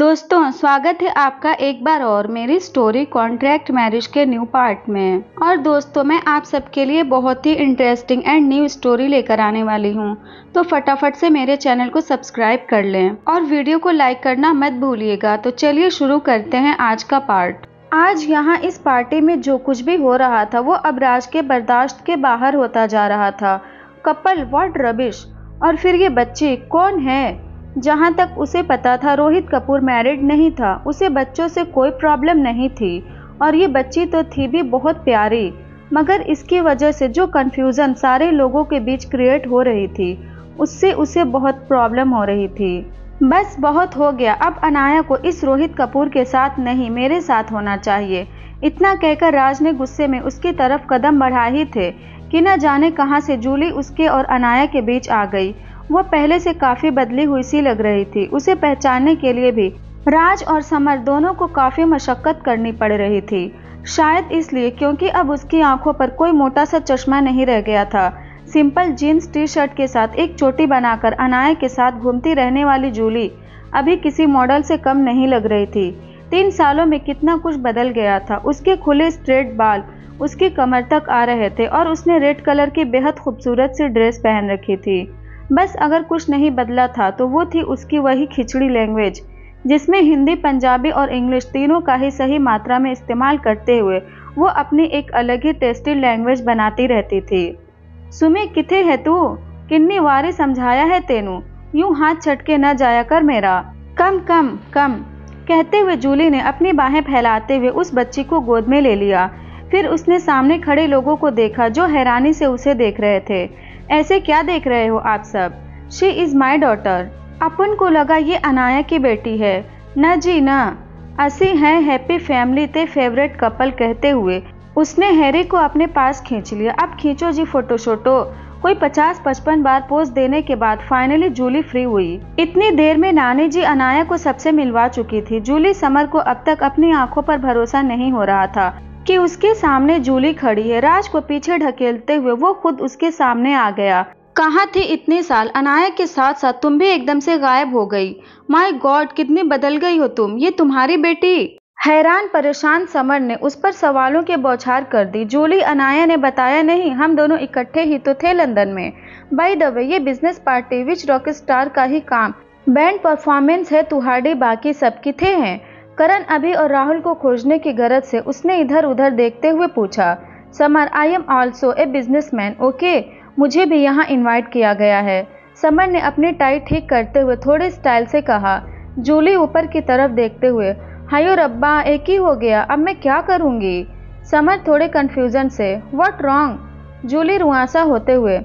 दोस्तों स्वागत है आपका एक बार और मेरी स्टोरी कॉन्ट्रैक्ट मैरिज के न्यू पार्ट में। और दोस्तों मैं आप सबके लिए बहुत ही इंटरेस्टिंग एंड न्यू स्टोरी लेकर आने वाली हूँ, तो फटाफट से मेरे चैनल को सब्सक्राइब कर लें और वीडियो को लाइक करना मत भूलिएगा। तो चलिए शुरू करते हैं आज का पार्ट। आज यहाँ इस पार्टी में जो कुछ भी हो रहा था वो अब राज के बर्दाश्त के बाहर होता जा रहा था। कपल व्हाट रबिश, और फिर ये बच्ची कौन है? जहाँ तक उसे पता था रोहित कपूर मैरिड नहीं था, उसे बच्चों से कोई प्रॉब्लम नहीं थी और ये बच्ची तो थी भी बहुत प्यारी, मगर इसकी वजह से जो कंफ्यूजन सारे लोगों के बीच क्रिएट हो रही थी उससे उसे बहुत प्रॉब्लम हो रही थी। बस बहुत हो गया, अब अनाया को इस रोहित कपूर के साथ नहीं मेरे साथ होना चाहिए। इतना कहकर राज ने गुस्से में उसकी तरफ कदम बढ़ा ही थे कि न जाने कहां से जूली उसके और अनाया के बीच आ गई। वो पहले से काफी बदली हुई सी लग रही थी। उसे पहचानने के लिए भी राज और समर दोनों को काफी मशक्कत करनी पड़ रही थी, शायद इसलिए क्योंकि अब उसकी आंखों पर कोई मोटा सा चश्मा नहीं रह गया था। सिंपल जीन्स टी शर्ट के साथ एक चोटी बनाकर अनाया के साथ घूमती रहने वाली जूली अभी किसी मॉडल से कम नहीं लग रही थी। 3 सालों में कितना कुछ बदल गया था। उसके खुले स्ट्रेट बाल उसकी कमर तक आ रहे थे और उसने रेड कलर की बेहद खूबसूरत सी ड्रेस पहन रखी थी। बस अगर कुछ नहीं बदला था तो वो थी उसकी वही खिचड़ी लैंग्वेज, जिसमें हिंदी, पंजाबी और इंग्लिश तीनों का ही सही मात्रा में इस्तेमाल करते हुए वो अपनी एक अलग ही टेस्टी लैंग्वेज बनाती रहती थी। सुमी किथे है तू, किन्नी वारी समझाया है तेनू, यूं हाथ छटके न जाया कर मेरा, कम कम कम। कहते हुए जूली ने अपनी बाहें फैलाते हुए उस बच्ची को गोद में ले लिया। फिर उसने सामने खड़े लोगों को देखा जो हैरानी से उसे देख रहे थे। ऐसे क्या देख रहे हो आप सब? She is my daughter. अपन को लगा ये अनाया की बेटी है। न जी न, असी हैं हैप्पी फैमिली ते फेवरेट कपल। कहते हुए उसने हैरी को अपने पास खींच लिया। अब खींचो जी फोटो शोटो। कोई 50-55 बार पोज देने के बाद फाइनली जूली फ्री हुई। इतनी देर में नानी जी अनाया को सबसे मिलवा चुकी थी। जूली समर को अब तक अपनी आंखों पर भरोसा नहीं हो रहा था कि उसके सामने जूली खड़ी है। राज को पीछे ढकेलते हुए वो खुद उसके सामने आ गया। कहाँ थी इतने साल? अनाया के साथ साथ तुम भी एकदम से गायब हो गई। माय गॉड, कितनी बदल गई हो तुम, ये तुम्हारी बेटी? हैरान परेशान समर ने उस पर सवालों के बौछार कर दी। जूली, अनाया ने बताया नहीं, हम दोनों इकट्ठे ही तो थे लंदन में। बाय द वे ये business party which rock star का ही काम, बैंड परफॉर्मेंस है तुहाड़ी, बाकी सब किथे हैं? करण, अभी और राहुल को खोजने की गरज से उसने इधर उधर देखते हुए पूछा। Summer, I am also a businessman, okay, मुझे भी यहाँ इनवाइट किया गया है। समर ने अपनी टाई ठीक करते हुए थोड़े स्टाइल से कहा। जूली ऊपर की तरफ देखते हुए, हायो रब्बा, एक ही हो गया, अब मैं क्या करूँगी? समर थोड़े कन्फ्यूजन से, व्हाट रॉन्ग? जूली रुआंसा होते हुए,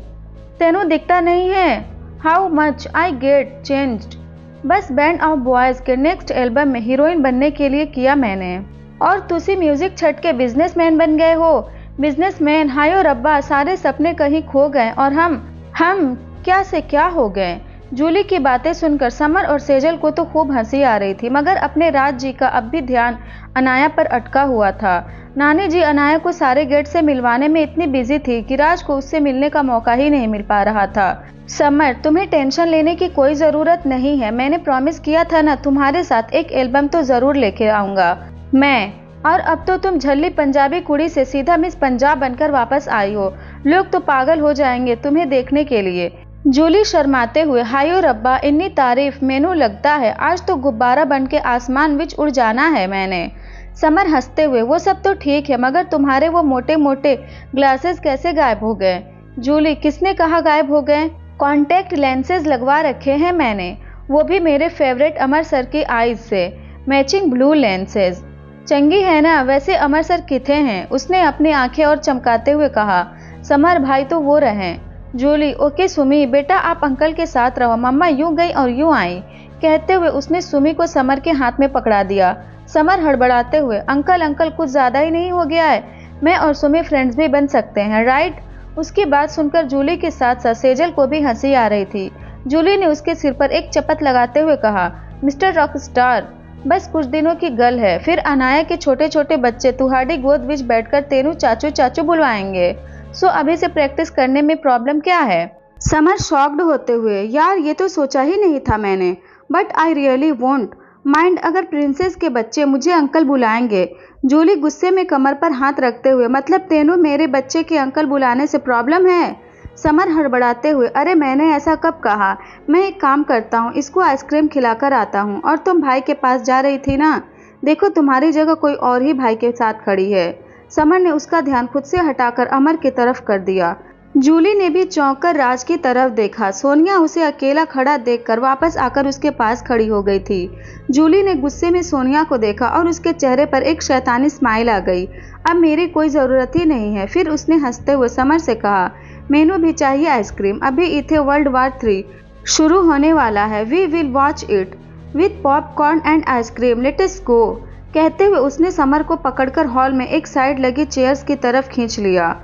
तेनू दिखता नहीं है? How much I get changed. बस बैंड ऑफ बॉयज के नेक्स्ट एल्बम में हीरोइन बनने के लिए किया मैंने, और तुसी म्यूजिक छट के बिजनेसमैन बन गए हो। बिजनेसमैन, हायो रब्बा, सारे सपने कहीं खो गए और हम क्या से क्या हो गए। जूली की बातें सुनकर समर और सेजल को तो खूब हंसी आ रही थी, मगर अपने राज जी का अब भी ध्यान अनाया पर अटका हुआ था। नानी जी अनाया को सारे गेट से मिलवाने में इतनी बिजी थी कि राज को उससे मिलने का मौका ही नहीं मिल पा रहा था। समर, तुम्हें टेंशन लेने की कोई ज़रूरत नहीं है। मैंने प्रॉमिस किया था ना, तुम्हारे साथ एक एल्बम तो ज़रूर लेके आऊँगा मैं। और अब तो तुम झल्ली पंजाबी कुड़ी से सीधा मिस पंजाब बनकर वापस आई हो। लोग तो पागल हो जाएंगे तुम्हें देखने के लिए। जूली शर्माते हुए, हायो रब्बा, इन्नी तारीफ, मेनू लगता है आज तो गुब्बारा बन के आसमान विच उड़ जाना है मैंने। समर हंसते हुए, वो सब तो ठीक है, मगर तुम्हारे वो मोटे मोटे ग्लासेस कैसे गायब हो गए? जूली, किसने कहा गायब हो गए? कॉन्टैक्ट लेंसेज लगवा रखे हैं मैंने, वो भी मेरे फेवरेट अमर सर की आईज से, मैचिंग ब्लू लेंसेज। चंगी है ना? वैसे अमर सर किथे हैं? उसने अपनी आंखें और चमकाते हुए कहा। समर भाई तो वो रहे। जूली, ओके सुमी, बेटा आप अंकल के साथ रहो, मम्मा यूं गई और यूं आई। कहते हुए उसने सुमी को समर के हाथ में पकड़ा दिया। समर हड़बड़ाते हुए, अंकल अंकल, कुछ ज्यादा ही नहीं हो गया है? मैं और सुमी फ्रेंड्स भी बन सकते हैं, राइट? उसकी बात सुनकर जूली के साथ साथ सेजल को भी हंसी आ रही थी। जूली ने उसके सिर पर एक चपत लगाते हुए कहा, मिस्टर रॉक स्टार, बस कुछ दिनों की गल है, फिर अनाया के छोटे छोटे बच्चे तुहाड़ी गोद विच बैठकर तेनू चाचू चाचू बुलवाएंगे। सो अभी से प्रैक्टिस करने में प्रॉब्लम क्या है? समर शॉक्ड होते हुए, यार ये तो सोचा ही नहीं था मैंने, but I really want. Mind अगर प्रिंसेस के बच्चे मुझे अंकल बुलाएंगे। जूली गुस्से में कमर पर हाथ रखते हुए, मतलब तेनू मेरे बच्चे के अंकल बुलाने से प्रॉब्लम है? समर हड़बड़ाते हुए, अरे मैंने ऐसा कब कहा। मैं एक काम करता हूँ, इसको आइसक्रीम खिलाकर आता हूँ। और तुम भाई के पास जा रही थी ना? देखो तुम्हारी जगह कोई और ही भाई के साथ खड़ी है। समर ने उसका ध्यान खुद से हटाकर अमर की तरफ कर दिया। जूली ने भी चौंक कर राज की तरफ देखा। सोनिया उसे अकेला खड़ा देखकर वापस आकर उसके पास खड़ी हो गई थी। जूली ने गुस्से में सोनिया को देखा और उसके चेहरे पर एक शैतानी स्माइल आ गई। अब मेरी कोई ज़रूरत ही नहीं है। फिर उसने हंसते हुए समर से कहा, मेनू भी चाहिए आइसक्रीम? अभी इथे वर्ल्ड वार 3 शुरू होने वाला है। We will watch it with popcorn and ice cream, let us go. कहते हुए उसने समर को पकड़कर हॉल में एक साइड लगी चेयर्स की तरफ खींच लिया।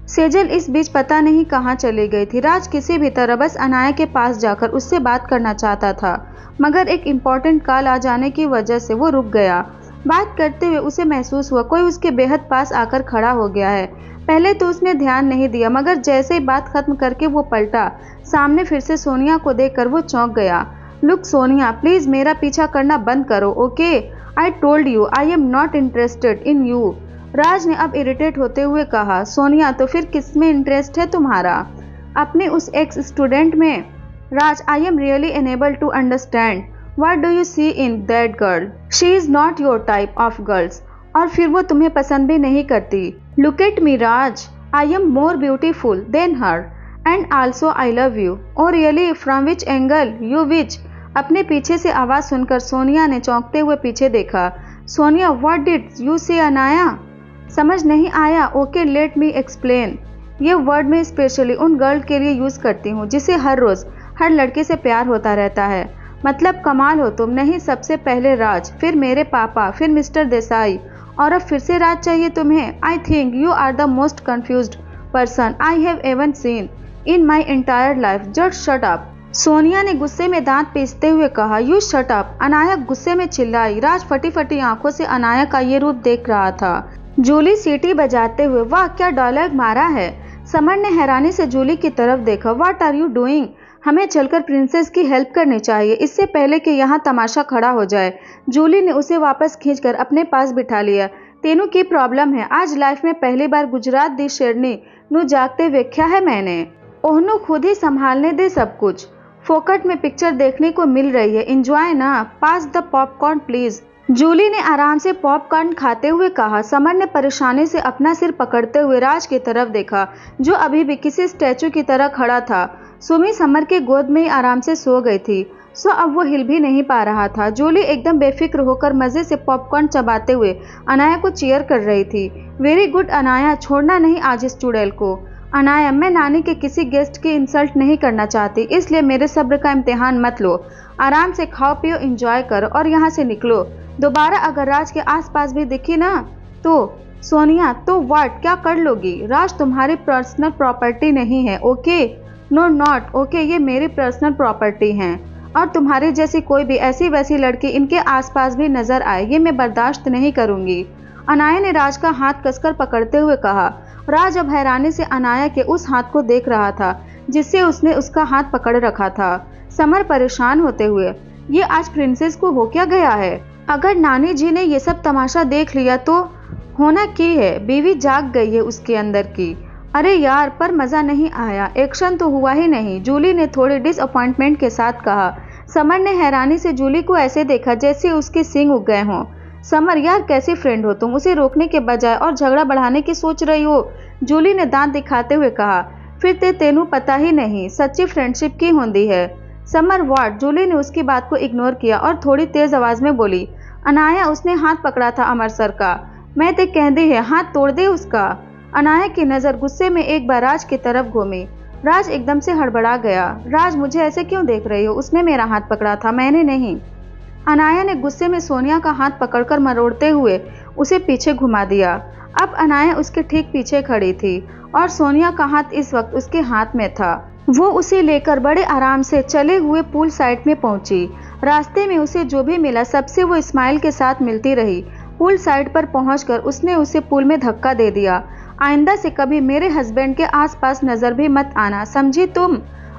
सेजल इस बीच पता नहीं कहाँ चली गई थी। राज किसी भी तरह बस अनाया के पास जाकर उससे बात करना चाहता था, मगर एक इम्पॉर्टेंट कॉल आ जाने की वजह से वो रुक गया। बात करते हुए उसे महसूस हुआ कोई उसके बेहद पास आकर खड़ा हो गया है। पहले तो उसने ध्यान नहीं दिया, मगर जैसे ही बात खत्म करके वो पलटा, सामने फिर से सोनिया को देखकर वो चौंक गया। लुक सोनिया, प्लीज मेरा पीछा करना बंद करो, okay? I told you I am not interested in you. Raj ने अब इरिटेट होते हुए कहा। सोनिया, तो फिर किस में इंटरेस्ट है तुम्हारा? अपने उस एक्स स्टूडेंट में? Raj, I am really unable to understand what do you see in that girl. She is not your type of girls. और फिर वो तुम्हें पसंद भी नहीं करती। Look at me Raj, I am more beautiful than her and also I love you. Oh really? From which angle? You witch? अपने पीछे से आवाज सुनकर सोनिया ने चौंकते हुए पीछे देखा। सोनिया, व्हाट डिड यू से अनाया? समझ नहीं आया? Okay let me explain. ये वर्ड मैं स्पेशली उन गर्ल के लिए यूज करती हूँ जिसे हर रोज हर लड़के से प्यार होता रहता है। मतलब कमाल हो तुम। नहीं, सबसे पहले राज, फिर मेरे पापा, फिर मिस्टर देसाई, और अब फिर से राज चाहिए तुम्हें। I think you are the most confused person I have ever seen in my entire life. Just shut up. Sonia ने गुस्से में दांत पीसते हुए कहा। You shut up. अनाया गुस्से में चिल्लाई। राज फटी फटी आंखों से अनाया का ये रूप देख रहा था। जूली सीटी बजाते हुए, वाह क्या डायलॉग मारा है। समर ने हैरानी से जूली की तरफ देखा। What are you doing? हमें चलकर प्रिंसेस की हेल्प करनी चाहिए, इससे पहले कि यहाँ तमाशा खड़ा हो जाए। जूली ने उसे वापस खींचकर अपने पास बिठा लिया। तेनू की प्रॉब्लम है? आज लाइफ में पहली बार गुजरात दी शेरनी नु जागते वेख्या है मैंने। ओहनू खुद ही संभालने दे सब कुछ। फोकट में पिक्चर देखने को मिल रही है, एंजॉय ना। पास द पॉपकॉर्न प्लीज। जूली ने आराम से पॉपकॉर्न खाते हुए कहा। समर ने परेशानी से अपना सिर पकड़ते हुए राज की तरफ देखा, जो अभी भी किसी स्टैचू की तरह खड़ा था। सुमी समर के गोद में ही आराम से सो गई थी, सो अब वो हिल भी नहीं पा रहा था। जूली एकदम बेफिक्र होकर मजे से पॉपकॉर्न चबाते हुए अनाया को चीयर कर रही थी। वेरी गुड अनाया, छोड़ना नहीं आज इस चुड़ैल को। अनाया, मैं नानी के किसी गेस्ट की इंसल्ट नहीं करना चाहती, इसलिए मेरे सब्र का इम्तिहान मत लो। आराम से खाओ पियो, एंजॉय करो और यहाँ से निकलो। दोबारा अगर राज के आसपास भी दिखी ना तो सोनिया, तो व्हाट, क्या कर लोगी? राज तुम्हारी पर्सनल प्रॉपर्टी नहीं है, ओके? नो नॉट ओके, ये मेरी पर्सनल प्रॉपर्टी हैं। और तुम्हारी जैसी कोई भी ऐसी वैसी लड़की इनके आसपास भी नजर आए, ये मैं बर्दाश्त नहीं करूंगी। अनाया ने राज का हाथ कसकर पकड़ते हुए कहा। राज अब हैरानी से अनाया के उस हाथ को देख रहा था जिससे उसने उसका हाथ पकड़ रखा था। समर परेशान होते हुए, ये आज प्रिंसेस को हो क्या गया है? अगर नानी जी ने ये सब तमाशा देख लिया तो होना की है? बीवी जाग गई है उसके अंदर की। अरे यार, पर मजा नहीं आया, एक्शन तो हुआ ही नहीं, जूली ने थोड़ी डिसअपॉइंटमेंट के साथ कहा। समर ने हैरानी से जूली को ऐसे देखा जैसे उसके सींग उग गए हों। समर, यार कैसी फ्रेंड हो तुम, उसे रोकने के बजाय और झगड़ा बढ़ाने की सोच रही हो? जूली ने दांत दिखाते हुए कहा। फिर तेनू पता ही नहीं सच्ची फ्रेंडशिप की होती है। Summer what? जूली ने उसकी बात को इग्नोर किया और थोड़ी तेज आवाज में बोली। अनाया, उसने हाथ पकड़ा था अमर सर का, मैं ते कहती है हाथ तोड़ दे उसका। अनाया की नजर गुस्से में एक बार राज की तरफ घूमी। राज एकदम से हड़बड़ा गया। राज, मुझे ऐसे क्यों देख रही हो? उसने मेरा हाथ पकड़ा था, मैंने नहीं। अनाया ने गुस्से में सोनिया का हाथ पकड़कर मरोड़ते हुए उसे पीछे घुमा दिया। अब अनाया उसके ठीक पीछे खड़ी थी और सोनिया का हाथ इस वक्त उसके हाथ में था। वो उसे लेकर बड़े आराम से चले हुए पूल साइड में पहुंची। रास्ते में उसे जो भी मिला सबसे वो स्माइल के साथ मिलती रही। पूल साइड पर पहुंचकर उसने उसे पूल में धक्का दे दिया। आइंदा से कभी मेरे हस्बैंड के आसपास नजर भी मत आना, समझी तुम?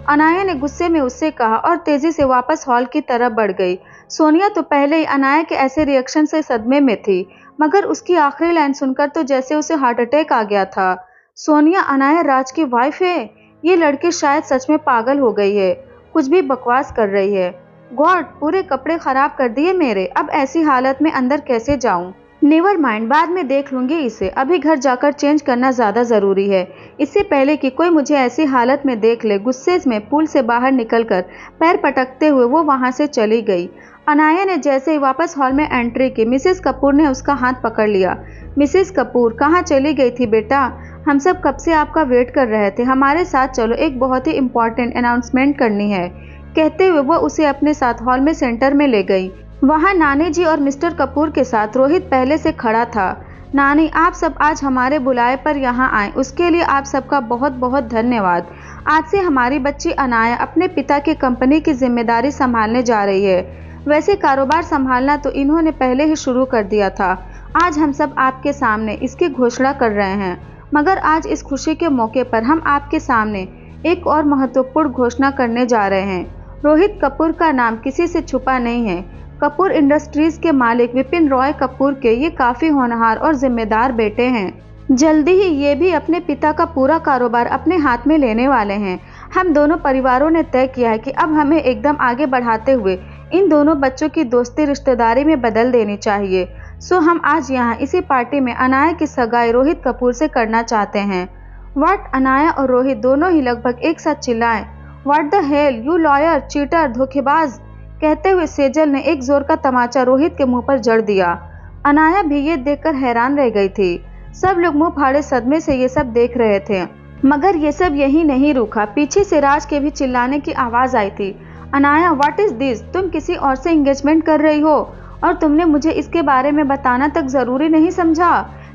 अनाया ने गुस्से में उससे कहा और तेजी से वापस हॉल की तरफ बढ़ गई। सोनिया तो पहले ही अनाया के ऐसे रिएक्शन से सदमे में थी, मगर उसकी आखिरी लाइन सुनकर तो जैसे उसे हार्ट अटैक आ गया था। सोनिया अनाया राज की वाइफ है? ये लड़की शायद सच में पागल हो गई है, कुछ भी बकवास कर रही है। गॉड, पूरे कपड़े खराब कर दिए मेरे, अब ऐसी हालत में अंदर कैसे जाऊं? नेवर माइंड, बाद में देख लूंगी इसे, अभी घर जाकर चेंज करना ज्यादा जरूरी है, इससे पहले कि कोई मुझे ऐसी हालत में देख ले। गुस्से में पूल से बाहर निकलकर पैर पटकते हुए वो वहां से चली गई। अनाया ने जैसे ही वापस हॉल में एंट्री की, मिसेस कपूर ने उसका हाथ पकड़ लिया। मिसेस कपूर, कहाँ चली गई थी बेटा? हम सब कब से आपका वेट कर रहे थे, हमारे साथ चलो, एक बहुत ही इम्पोर्टेंट अनाउंसमेंट करनी है। कहते हुए वो उसे अपने साथ हॉल में सेंटर में ले गई। वहां नानी जी और मिस्टर कपूर के साथ रोहित पहले से खड़ा था। नानी, आप सब आज हमारे बुलाए पर यहाँ आए, उसके लिए आप सबका बहुत बहुत धन्यवाद। आज से हमारी बच्ची अनाया अपने पिता की कंपनी की जिम्मेदारी संभालने जा रही है। वैसे कारोबार संभालना तो इन्होंने पहले ही शुरू कर दिया था। आज हम सब आपके सामने इसकी घोषणा कर रहे हैं, मगर आज इस खुशी के मौके पर हम आपके सामने एक और महत्वपूर्ण घोषणा करने जा रहे हैं। रोहित कपूर का नाम किसी से छुपा नहीं है। कपूर इंडस्ट्रीज के मालिक विपिन रॉय कपूर के ये काफी होनहार और जिम्मेदार बेटे हैं। जल्दी ही ये भी अपने पिता का पूरा कारोबार अपने हाथ में लेने वाले हैं। हम दोनों परिवारों ने तय किया है कि अब हमें एकदम आगे बढ़ाते हुए इन दोनों बच्चों की दोस्ती रिश्तेदारी में बदल देनी चाहिए। सो हम आज यहाँ इसी पार्टी में अनाया की सगाई रोहित कपूर से करना चाहते हैं। व्हाट? अनाया और रोहित दोनों ही लगभग एक साथ चिल्लाए। What the hello, you lawyer, cheater, धोखेबाज! कहते हुए सेजल ने एक जोर का तमाचा रोहित के मुंह पर जड़ दिया। अनाया भी ये देखकर हैरान रह गई थी। सब लोग मुंह फाड़े सदमे से ये सब देख रहे थे, मगर ये सब यही नहीं रुका। पीछे से राज के भी चिल्लाने की आवाज आई थी। Anaya, what is this? तुम किसी और से एंगेजमेंट कर रही हो और तुमने मुझे इसके बारे में बताना तक जरूरी नहीं समझा?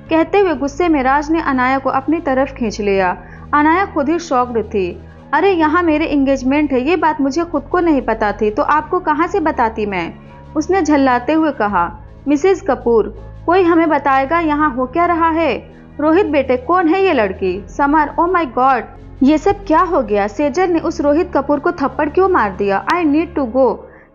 कहते हुए गुस्से में राज ने अनाया को अपनी तरफ खींच लिया। अनाया खुद ही शॉक्ड थी। अरे, यहाँ मेरे एंगेजमेंट है, ये बात मुझे खुद को नहीं पता थी, तो आपको कहाँ से बताती मैं? उसने झल्लाते हुए कहा। मिसेस कपूर, कोई हमें बताएगा यहाँ हो क्या रहा है? रोहित बेटे, कौन है ये लड़की? समर, ओ माय गॉड, ये सब क्या हो गया? सेजल ने उस रोहित कपूर को थप्पड़ क्यों मार दिया? I need to go.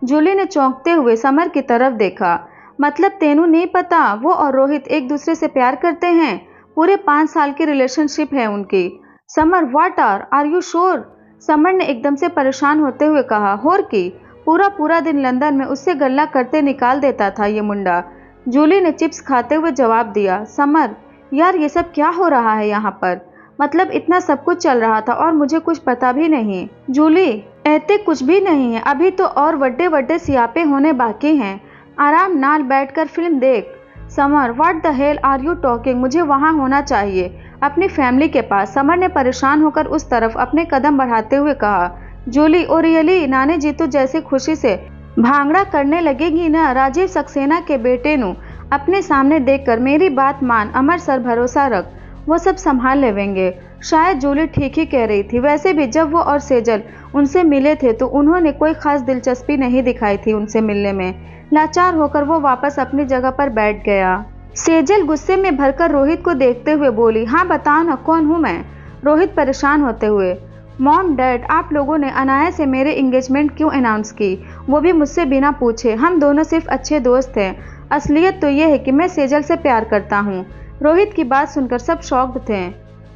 Julie ने चौंकते हुए समर की तरफ देखा। मतलब तेनू नहीं पता वो और रोहित एक दूसरे से प्यार करते हैं? पूरे 5 साल की रिलेशनशिप है उनकी। Samar, what are you sure? Samar ने एकदम से परेशान होते हुए कहा। होर की, पूरा दिन लंदन में उससे गल्ला करते निकाल देता था ये मुंडा। जूली ने चिप्स खाते हुए जवाब दिया। समर, यार ये सब क्या हो रहा है यहाँ पर? मतलब इतना सब कुछ चल रहा था और मुझे कुछ पता भी नहीं। जूली, ऐते कुछ भी नहीं है, अभी तो और बड़े सियापे होने बाकी हैं। आराम नाल बैठकर फिल्म देख। Samar, what the hell are you talking? मुझे वहाँ होना चाहिए, अपनी फैमिली के पास। समर ने परेशान होकर उस तरफ अपने कदम बढ़ाते हुए कहा। Julie, oh really? नानी जी तो जैसे खुशी से भांगड़ा करने लगेगी ना। राजीव सक्सेना के बेटे नु अपने सामने देखकर मेरी बात मान, अमर सर भरोसा रख, वो सब संभाल लेवेंगे। शायद जूली ठीक ही कह रही थी। वैसे भी जब वो और सेजल उनसे मिले थे तो उन्होंने कोई खास दिलचस्पी नहीं दिखाई थी उनसे मिलने में। लाचार होकर वो वापस अपनी जगह पर बैठ गया। सेजल गुस्से में भरकर रोहित को देखते हुए बोली। हाँ बताओ ना, कौन हूँ मैं? रोहित परेशान होते हुए। मॉम डैड, आप लोगों ने अनाया से मेरे एंगेजमेंट क्यों अनाउंस की, वो भी मुझसे बिना पूछे? हम दोनों सिर्फ अच्छे दोस्त हैं। असलियत तो ये है कि मैं सेजल से प्यार करता हूँ। रोहित की बात सुनकर सब शॉक्ड थे।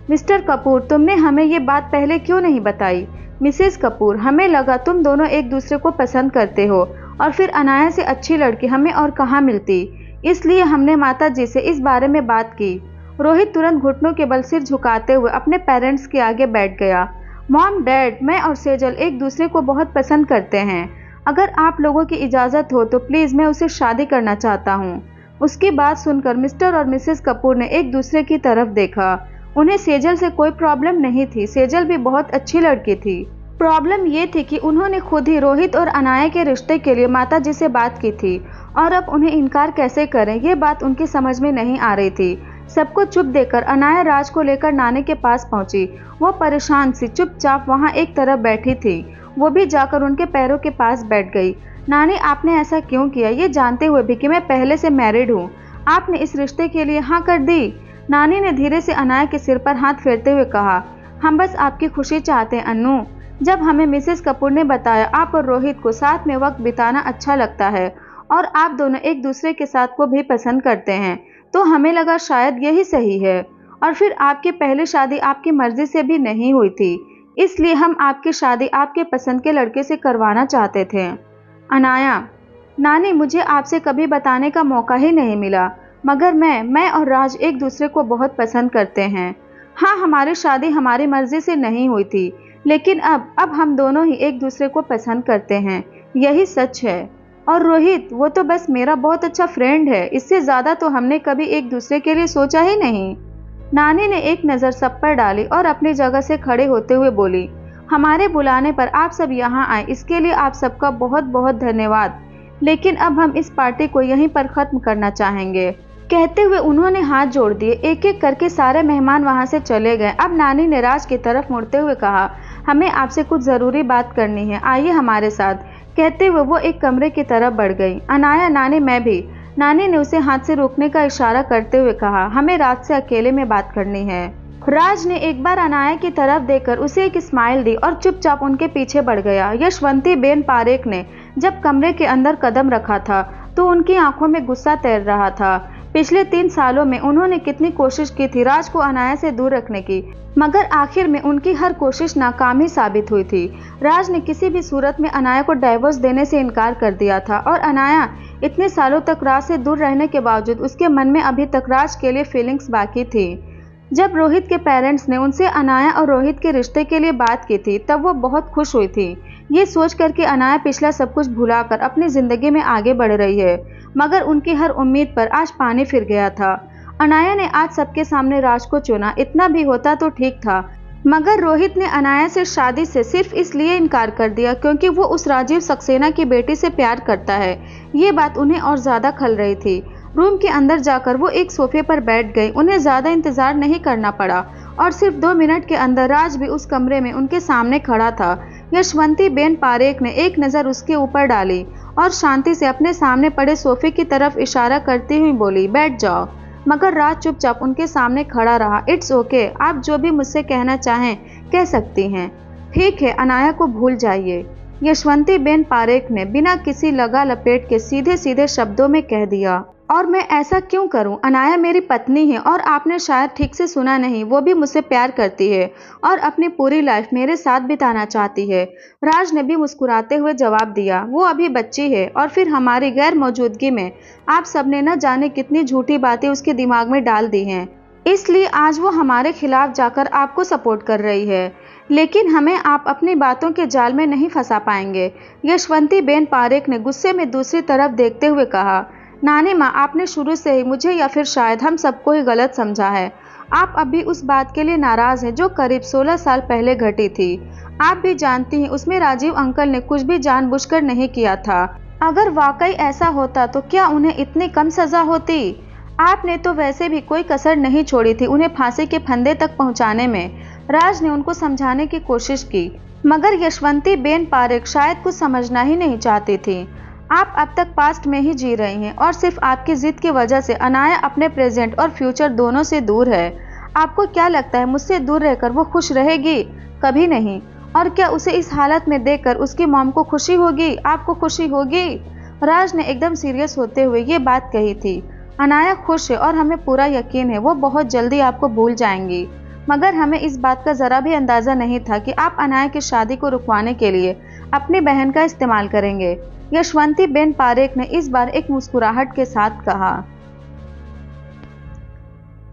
मिस्टर कपूर, तुमने हमें ये बात पहले क्यों नहीं बताई? मिसेस कपूर, हमें लगा तुम दोनों एक दूसरे को पसंद करते हो और फिर अनाया से अच्छी लड़की हमें और कहाँ मिलती, इसलिए हमने माता जी से इस बारे में बात की। रोहित तुरंत घुटनों के बल सिर झुकाते हुए अपने पेरेंट्स के आगे बैठ गया। मॉम डैड, मैं और सेजल एक दूसरे को बहुत पसंद करते हैं। अगर आप लोगों की इजाज़त हो तो प्लीज़ मैं उसे शादी करना चाहता हूँ। उसकी बात सुनकर मिस्टर और मिसेस कपूर ने एक दूसरे की तरफ देखा। उन्हें सेजल से कोई प्रॉब्लम नहीं थी, सेजल भी बहुत अच्छी लड़की थी। प्रॉब्लम ये थी कि उन्होंने खुद ही रोहित और अनाया के रिश्ते के लिए माता जी से बात की थी और अब उन्हें इनकार कैसे करें, ये बात उनकी समझ में नहीं आ रही थी। सबको चुप देखकर अनाया राज को लेकर नानी के पास पहुंची। वो परेशान सी चुपचाप वहां एक तरफ बैठी थी। वो भी जाकर उनके पैरों के पास बैठ गई। नानी, आपने ऐसा क्यों किया, ये जानते हुए भी कि मैं पहले से मैरिड हूँ? आपने इस रिश्ते के लिए हाँ कर दी? नानी ने धीरे से अनाया के सिर पर हाथ फेरते हुए कहा। हम बस आपकी खुशी चाहते हैं अन्नू। जब हमें मिसेस कपूर ने बताया आप और रोहित को साथ में वक्त बिताना अच्छा लगता है और आप दोनों एक दूसरे के साथ को भी पसंद करते हैं, तो हमें लगा शायद यही सही है। और फिर आपकी पहली शादी आपकी मर्जी से भी नहीं हुई थी, इसलिए हम आपकी शादी आपके पसंद के लड़के से करवाना चाहते थे। अनाया, नानी, मुझे आपसे कभी बताने का मौका ही नहीं मिला, मगर मैं और राज एक दूसरे को बहुत पसंद करते हैं। हाँ, हमारी शादी हमारी मर्जी से नहीं हुई थी, लेकिन अब हम दोनों ही एक दूसरे को पसंद करते हैं, यही सच है। और रोहित, वो तो बस मेरा बहुत अच्छा फ्रेंड है, इससे ज्यादा तो हमने कभी एक दूसरे के लिए सोचा ही नहीं। नानी ने एक नज़र सब पर डाली और अपनी जगह से खड़े होते हुए बोली, हमारे बुलाने पर आप सब यहाँ आए, इसके लिए आप सबका बहुत बहुत धन्यवाद, लेकिन अब हम इस पार्टी को यहीं पर खत्म करना चाहेंगे। कहते हुए उन्होंने हाथ जोड़ दिए। एक एक करके सारे मेहमान वहां से चले गए। अब नानी ने राज की तरफ मुड़ते हुए कहा, हमें आपसे कुछ जरूरी बात करनी है, आइए हमारे साथ। कहते हुए वो एक कमरे की तरफ बढ़ गई। अनाया, नानी, मैं भी। नानी ने उसे हाथ से रोकने का इशारा करते हुए कहा, हमें राज से अकेले में बात करनी है। राज ने एक बार अनाया की तरफ देखकर उसे एक स्माइल दी और चुपचाप उनके पीछे बढ़ गया। यशवंती बेन पारेख ने जब कमरे के अंदर कदम रखा था तो उनकी आंखों में गुस्सा तैर रहा था। पिछले 3 सालों में उन्होंने कितनी कोशिश की थी राज को अनाया से दूर रखने की, मगर आखिर में उनकी हर कोशिश नाकामी साबित हुई थी। राज ने किसी भी सूरत में अनाया को डाइवोर्स देने से इनकार कर दिया था और अनाया इतने सालों तक राज से दूर रहने के बावजूद उसके मन में अभी तक राज के लिए फीलिंग्स बाकी थी। जब रोहित के पेरेंट्स ने उनसे अनाया और रोहित के रिश्ते के लिए बात की थी तब वो बहुत खुश हुई थी, ये सोच कर कि अनाया पिछला सब कुछ भुलाकर अपनी जिंदगी में आगे बढ़ रही है, मगर उनकी हर उम्मीद पर आज पानी फिर गया था। अनाया ने आज सबके सामने राज को चुना, इतना भी होता तो ठीक था, मगर रोहित ने अनाया से शादी से सिर्फ इसलिए इनकार कर दिया क्योंकि वो उस राजीव सक्सेना की बेटी से प्यार करता है। ये बात उन्हें और ज्यादा खल रही थी। रूम के अंदर जाकर वो एक सोफे पर बैठ गई। उन्हें ज्यादा इंतजार नहीं करना पड़ा और सिर्फ 2 मिनट के अंदर राज भी उस कमरे में उनके सामने खड़ा था। यशवंती बेन पारेख ने एक नज़र उसके ऊपर डाली और शांति से अपने सामने पड़े सोफे की तरफ इशारा करती हुई बोली, बैठ जाओ। मगर राज चुपचाप उनके सामने खड़ा रहा। इट्स ओके, आप जो भी मुझसे कहना चाहें कह सकती हैं। ठीक है, अनाया को भूल जाइए, यशवंती बेन पारेख ने बिना किसी लगा लपेट के सीधे सीधे शब्दों में कह दिया। और मैं ऐसा क्यों करूं? अनाया मेरी पत्नी है और आपने शायद ठीक से सुना नहीं, वो भी मुझसे प्यार करती है और अपनी पूरी लाइफ मेरे साथ बिताना चाहती है। राज ने भी मुस्कुराते हुए जवाब दिया, वो अभी बच्ची है और फिर हमारी गैर मौजूदगी में आप सबने न जाने कितनी झूठी बातें उसके दिमाग में डाल दी हैं, इसलिए आज वो हमारे खिलाफ जाकर आपको सपोर्ट कर रही है, लेकिन हमें आप अपनी बातों के जाल में नहीं फंसा पाएंगे। यशवंती बेन पारेख ने गुस्से में दूसरी तरफ देखते हुए कहा, नानी माँ, आपने शुरू से ही मुझे या फिर शायद हम सबको ही गलत समझा है। आप अभी उस बात के लिए नाराज हैं जो करीब 16 साल पहले घटी थी। आप भी जानती हैं उसमें राजीव अंकल ने कुछ भी जानबूझकर नहीं किया था। अगर वाकई ऐसा होता तो क्या उन्हें इतनी कम सजा होती? आपने तो वैसे भी कोई कसर नहीं छोड़ी थी उन्हें फांसी के फंदे तक पहुंचाने में। राज ने उनको समझाने की कोशिश की, मगर यशवंती बेन पारेख शायद कुछ समझना ही नहीं चाहती थी। आप अब तक पास्ट में ही जी रही हैं और सिर्फ आपकी जिद की वजह से अनाया अपने प्रेजेंट और फ्यूचर दोनों से दूर है। आपको क्या लगता है मुझसे दूर रहकर वो खुश रहेगी? कभी नहीं। और क्या उसे इस हालत में देखकर उसकी मॉम को खुशी होगी? आपको खुशी होगी? राज ने एकदम सीरियस होते हुए ये बात कही थी। अनाया खुश है और हमें पूरा यकीन है वो बहुत जल्दी आपको भूल जाएंगी, मगर हमें इस बात का जरा भी अंदाजा नहीं था कि आप अनाया की शादी को रुकवाने के लिए अपनी बहन का इस्तेमाल करेंगे। यशवंती बेन पारेख ने इस बार एक मुस्कुराहट के साथ कहा।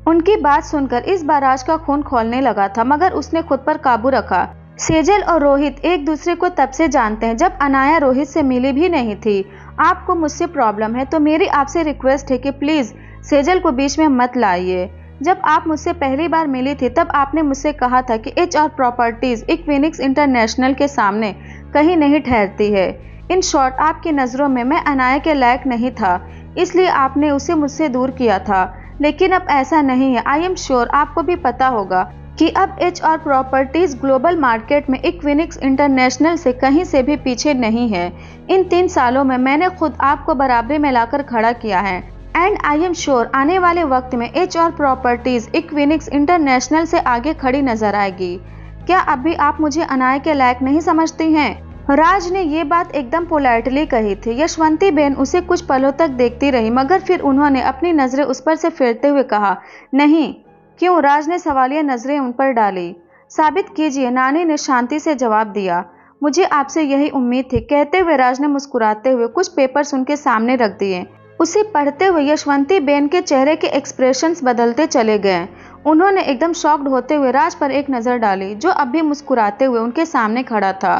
उनकी बात सुनकर इस बार राज का खून खौलने लगा था, मगर उसने खुद पर काबू रखा। सेजल और रोहित एक दूसरे को तब से जानते हैं जब अनाया रोहित से मिली भी नहीं थी। आपको मुझसे प्रॉब्लम है तो मेरी आपसे रिक्वेस्ट है कि प्लीज सेजल को बीच में मत लाइए। जब आप मुझसे पहली बार मिली थी तब आपने मुझसे कहा था कि HR प्रॉपर्टीज इक्विनिक्स इंटरनेशनल के सामने कहीं नहीं ठहरती है। इन शॉर्ट, आपकी नज़रों में मैं अनाया के लायक नहीं था, इसलिए आपने उसे मुझसे दूर किया था, लेकिन अब ऐसा नहीं है। आई एम श्योर आपको भी पता होगा कि अब HR प्रॉपर्टीज ग्लोबल मार्केट में इक्विनिक्स इंटरनेशनल से कहीं से भी पीछे नहीं है। इन 3 सालों में मैंने खुद आपको बराबरी में लाकर खड़ा किया है एंड आई एम श्योर आने वाले वक्त में HR प्रॉपर्टीज इक्विनिक्स इंटरनेशनल से आगे खड़ी नजर आएगी। क्या अभी आप मुझे अनाया के लायक नहीं समझती हैं? राज ने ये बात एकदम पोलाइटली कही थी। यशवंती बेन उसे कुछ पलों तक देखती रही, मगर फिर उन्होंने अपनी नजरें उस पर से फेरते हुए कहा, नहीं। क्यों? राज ने सवालिया नजरें उन पर डाली। साबित कीजिए, नानी ने शांति से जवाब दिया। मुझे आपसे यही उम्मीद थी, कहते हुए राज ने मुस्कुराते हुए कुछ पेपर्स उनके सामने रख दिए। उसे पढ़ते हुए यशवंती बेन के चेहरे के एक्सप्रेशंस बदलते चले गए। उन्होंने एकदम शॉक्ड होते हुए राज पर एक नज़र डाली, जो अब भी मुस्कुराते हुए उनके सामने खड़ा था।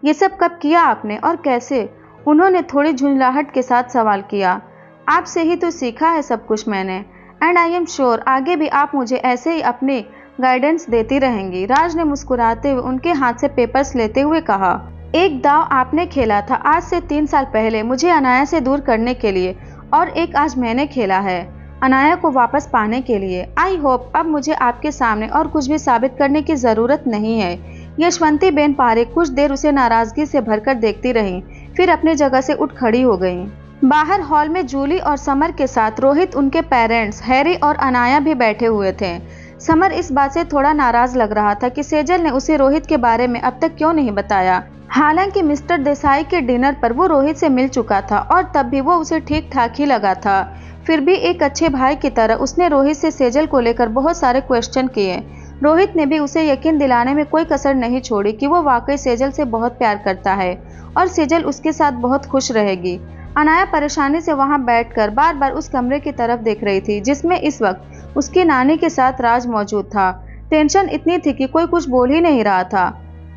ये सब कब किया आपने और कैसे? उन्होंने थोड़ी झुंझलाहट के साथ सवाल किया। आपसे ही तो सीखा है सब कुछ मैंने, एंड आई एम श्योर आगे भी आप मुझे ऐसे ही अपनी गाइडेंस देती रहेंगी। राज ने मुस्कुराते हुए उनके हाथ से पेपर्स लेते हुए कहा, एक दाव आपने खेला था आज से 3 साल पहले मुझे अनाया से दूर करने के लिए, और एक आज मैंने खेला है अनाया को वापस पाने के लिए। आई होप अब मुझे आपके सामने और कुछ भी साबित करने की जरूरत नहीं है। यशवंती बेन पारेख कुछ देर उसे नाराजगी से भरकर देखती रही, फिर अपनी जगह से उठ खड़ी हो गई। बाहर हॉल में जूली और समर के साथ रोहित, उनके पेरेंट्स हैरी और अनाया भी बैठे हुए थे। समर इस बात से थोड़ा नाराज लग रहा था कि सेजल ने उसे रोहित के बारे में अब तक क्यों नहीं बताया। हालांकि मिस्टर देसाई के डिनर पर वो रोहित से मिल चुका था और तब भी वो उसे ठीक ठाक ही लगा था। फिर भी एक अच्छे भाई की तरह उसने रोहित से सेजल को लेकर बहुत सारे क्वेश्चन किए। रोहित ने भी उसे यकीन दिलाने में कोई कसर नहीं छोड़ी कि वो वाकई सेजल से बहुत प्यार करता है और सेजल उसके साथ बहुत खुश रहेगी। अनाया परेशानी से वहां बैठकर बार बार उस कमरे की तरफ देख रही थी जिसमें इस वक्त उसकी नानी के साथ राज मौजूद था। टेंशन इतनी थी कि कोई कुछ बोल ही नहीं रहा था।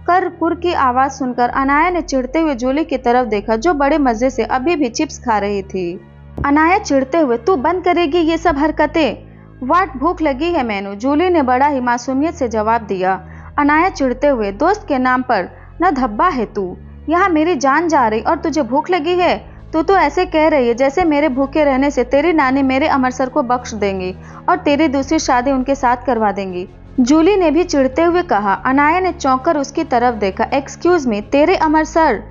कर पुर की आवाज सुनकर अनाया ने चिढ़ते हुए जूली की तरफ देखा, जो बड़े मजे से अभी भी चिप्स खा रही थी। अनाया चिढ़ते हुए, तू बंद करेगी ये सब हरकतें? वाट भूख लगी है मैनू, जूली ने बड़ा ही मासूमियत से जवाब दिया। अनाया चिढ़ते हुए, दोस्त के नाम पर न धब्बा है तू, यहाँ मेरी जान जा रही और तुझे भूख लगी है? तू तो ऐसे कह रही है जैसे मेरे भूखे रहने से तेरी नानी मेरे अमर सर को बख्श देंगी और तेरी दूसरी शादी उनके साथ करवा देंगी। जूली ने भी चिढ़ते हुए कहा। अनाया ने चौंक कर उसकी तरफ देखा। एक्सक्यूज मी, तेरे अमर सर?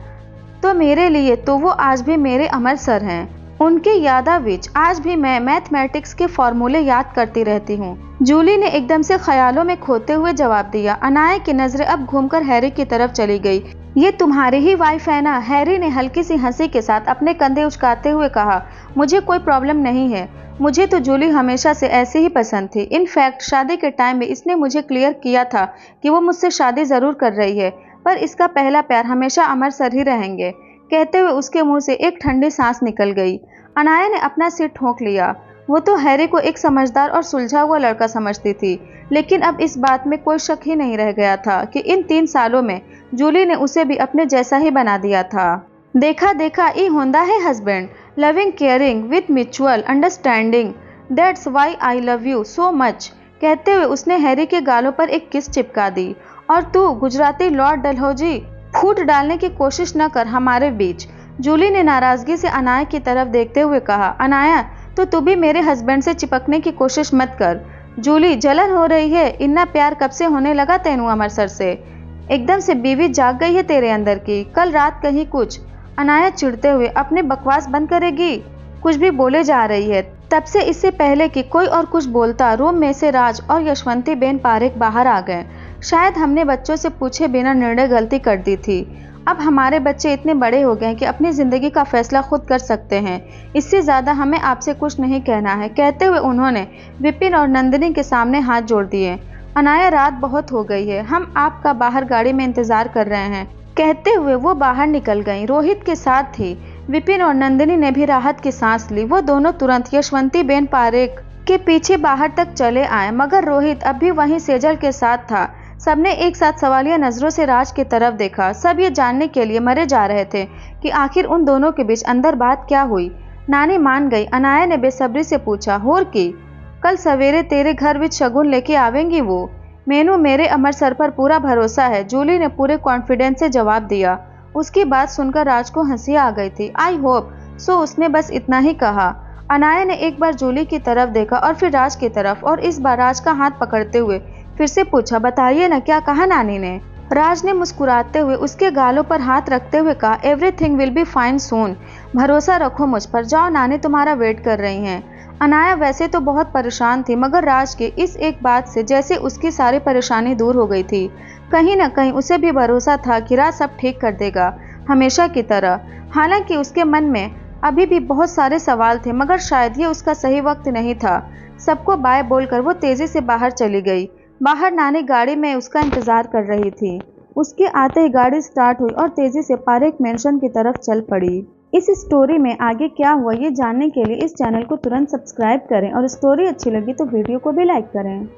तो मेरे लिए तो वो आज भी मेरे अमर सर हैं। उनके यादाविच आज भी मैं मैथमेटिक्स के फॉर्मूले याद करती रहती हूँ। जूली ने एकदम से ख्यालों में खोते हुए जवाब दिया। अनाया की नजरें अब घूमकर हैरी की तरफ चली गई। ये तुम्हारी ही वाइफ है ना? हैरी ने हल्की सी हंसी के साथ अपने कंधे उचकाते हुए कहा। मुझे कोई प्रॉब्लम नहीं है, मुझे तो जूली हमेशा से ऐसी ही पसंद थी। इनफैक्ट शादी के टाइम में इसने मुझे क्लियर किया था कि वो मुझसे शादी जरूर कर रही है, पर इसका पहला प्यार हमेशा अमर सर ही रहेंगे। कहते हुए उसके मुंह से एक ठंडी सांस निकल गई। अनाया ने अपना सिर ठोंक लिया। वो तो हैरी को एक समझदार और सुलझा हुआ लड़का समझती थी, लेकिन अब इस बात में कोई शक ही नहीं रह गया था कि इन 3 सालों में जूली ने उसे भी अपने जैसा ही बना दिया था। देखा देखा ई होंदा है husband, loving caring with mutual understanding, that's why I love you so much. कहते हुए उसने हैरी के गालों पर एक किस चिपका दी। और तू गुजराती लॉर्ड डलहौजी, फूट डालने की कोशिश न कर हमारे बीच। जूली ने नाराजगी से अनाया की तरफ देखते हुए कहा। अनाया, तो तू भी मेरे हस्बैंड से चिपकने की कोशिश मत कर। जूली, जलन हो रही है? इतना प्यार कब से होने लगा तेनू अमर सर से? एकदम से बीवी जाग गई है तेरे अंदर की? कल रात कहीं कुछ? अनाया चिढ़ते हुए, अपने बकवास बंद करेगी? कुछ भी बोले जा रही है। तब से इससे पहले कि कोई और कुछ बोलता, रूम में से राज और यशवंती बेन पारेख बाहर आ गए। शायद हमने बच्चों से पूछे बिना निर्णय गलती कर दी थी। अब हमारे बच्चे इतने बड़े हो गए कि अपनी जिंदगी का फैसला खुद कर सकते हैं। इससे ज्यादा हमें आपसे कुछ नहीं कहना है। कहते हुए उन्होंने विपिन और नंदिनी के सामने हाथ जोड़ दिए। अनाया, रात बहुत हो गई है, हम आपका बाहर गाड़ी में इंतजार कर रहे हैं। कहते हुए वो बाहर निकल गईं। रोहित के साथ थी। विपिन और नंदिनी ने भी राहत की सांस ली। वो दोनों तुरंत यशवंती बेन पारेख के पीछे बाहर तक चले आए, मगर रोहित अब भी वहीं सेजल के साथ था। सबने एक साथ सवालिया नजरों से राज की तरफ देखा। सब ये जानने के लिए मरे जा रहे थे कि आखिर उन दोनों के बीच अंदर बात क्या हुई। नानी मान गई। अनाया ने बेसब्री से पूछा, होर की? कल सवेरे तेरे घर विच शगुन लेके आवेंगी वो? मैनू मेरे अमर सर पर पूरा भरोसा है, जूली ने पूरे कॉन्फिडेंस से जवाब दिया। उसकी बात सुनकर राज को हंसी आ गई थी। आई होप सो, उसने बस इतना ही कहा। अनाया ने एक बार जूली की तरफ देखा और फिर राज की तरफ, और इस बार राज का हाथ पकड़ते हुए फिर से पूछा, बताइए ना, क्या कहा नानी ने? राज ने मुस्कुराते हुए उसके गालों पर हाथ रखते हुए कहा, एवरीथिंग विल बी फाइन सून, भरोसा रखो मुझ पर। जाओ, नानी तुम्हारा वेट कर रही हैं। अनाया वैसे तो बहुत परेशान थी, मगर राज के इस एक बात से जैसे उसकी सारी परेशानी दूर हो गई थी। कहीं न कहीं उसे भी भरोसा था कि राज सब ठीक कर देगा, हमेशा की तरह। हालांकि उसके मन में अभी भी बहुत सारे सवाल थे, मगर शायद ये उसका सही वक्त नहीं था। सबको बाय बोलकर वो तेजी से बाहर चली गई। बाहर नानी गाड़ी में उसका इंतजार कर रही थी। उसके आते ही गाड़ी स्टार्ट हुई और तेजी से पारेख मेंशन की तरफ चल पड़ी। इस स्टोरी में आगे क्या हुआ ये जानने के लिए इस चैनल को तुरंत सब्सक्राइब करें और स्टोरी अच्छी लगी तो वीडियो को भी लाइक करें।